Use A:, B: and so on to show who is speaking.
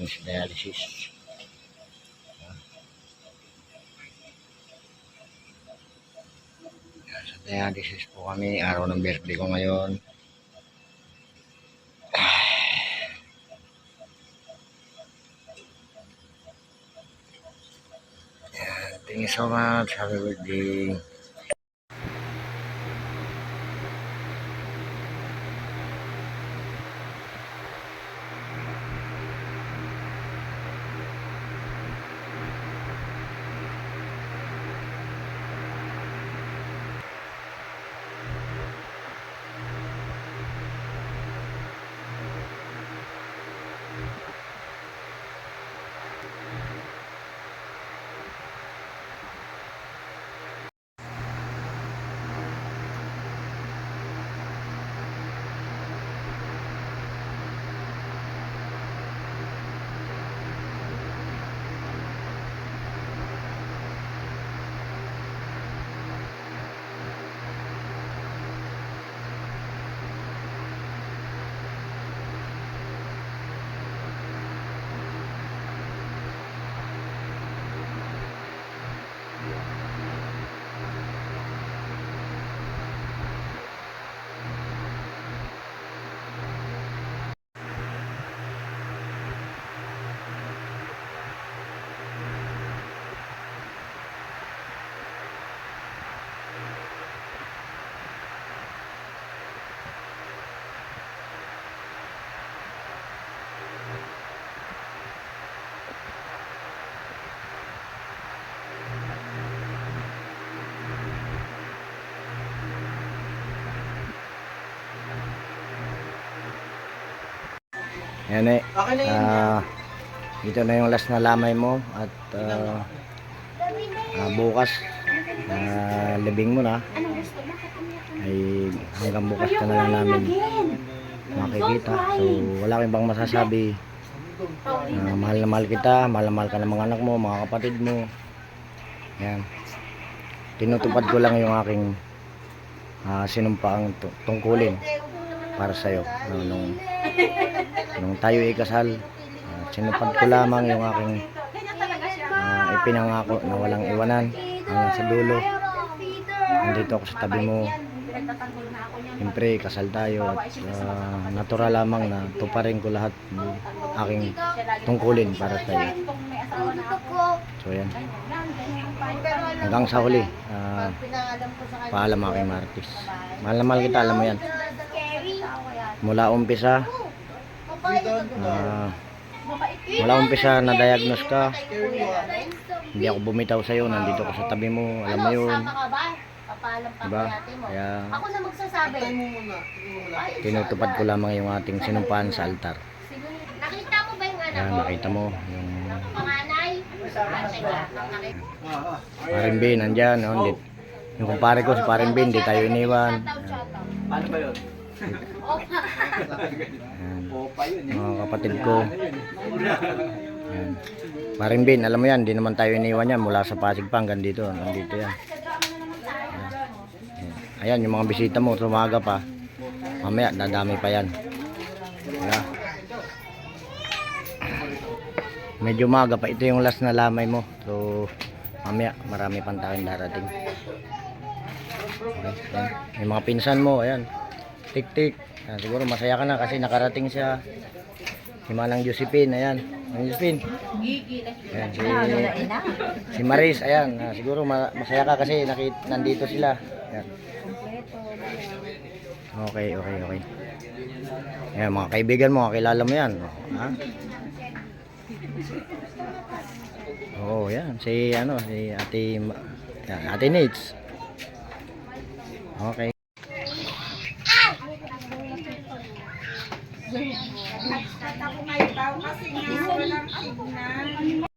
A: sa dialysis. Sa dialysis po kami, araw ng birthday ko ngayon. Thank you so much. Happy birthday. Yan eh. Ito na yung last na lamay mo at bukas libing mo na ay hanggang bukas ka na lang namin makikita. So wala kang bang masasabi. Mahal na mahal kita, mahal na mahal ka ng mga anak mo, mga kapatid mo. Yan. Tinutupad ko lang yung aking sinumpaang tungkulin para sa'yo. Nung tayo ikasal, sinupad ko lamang yung aking ipinangako na walang iwanan hanggang sa dulo. Nandito ako sa tabi mo. Siyempre, kasal tayo at natural lamang na tuparin ko lahat ng aking tungkulin para sa'yo. So yan. Hanggang sa huli, paalam aking Martis. Mahal na mahal kita, alam mo yan. Mula umpisa na-diagnose ka, hindi ako bumitaw sa'yo, nandito ako sa tabi mo, alam mo yun, diba? Kaya tinutupad ko lamang yung ating sinumpaan sa altar.
B: Nakita mo ba yung anak
A: Ayan,
B: mo?
A: nakita mo yung
B: Panganay?
A: Parin Bin, nandyan, yung kumpare ko si Parin Bin, di tayo iniwan.
C: Ano ba yun?
A: Mga kapatid ko. Ayan. Parin Bin, alam mo yan, di naman tayo iniwan yan mula sa Pasig pa hanggang dito. Nandito yan. Ayan, yung mga bisita mo, sumaga pa. Mamaya, dadami pa yan. Ayan. Medyo maga pa. Ito yung last na lamay mo. So, mamaya, marami pang tayong darating. Okay. Ayan. Yung mga pinsan mo, ayan. Tik-tik. Ayan, siguro masaya ka na kasi nakarating siya. Si Manang Josephine, ayan. Manang Josephine. Ayan, si Maris, ayan. Siguro masaya ka kasi nandito sila. Ayan. Okay. Ayan, mga kaibigan mo, kakilala mo yan. Ha? Oo, yan. Si Ate Nits. Okay.
D: At ako ngayon daw kasi nga walang signal.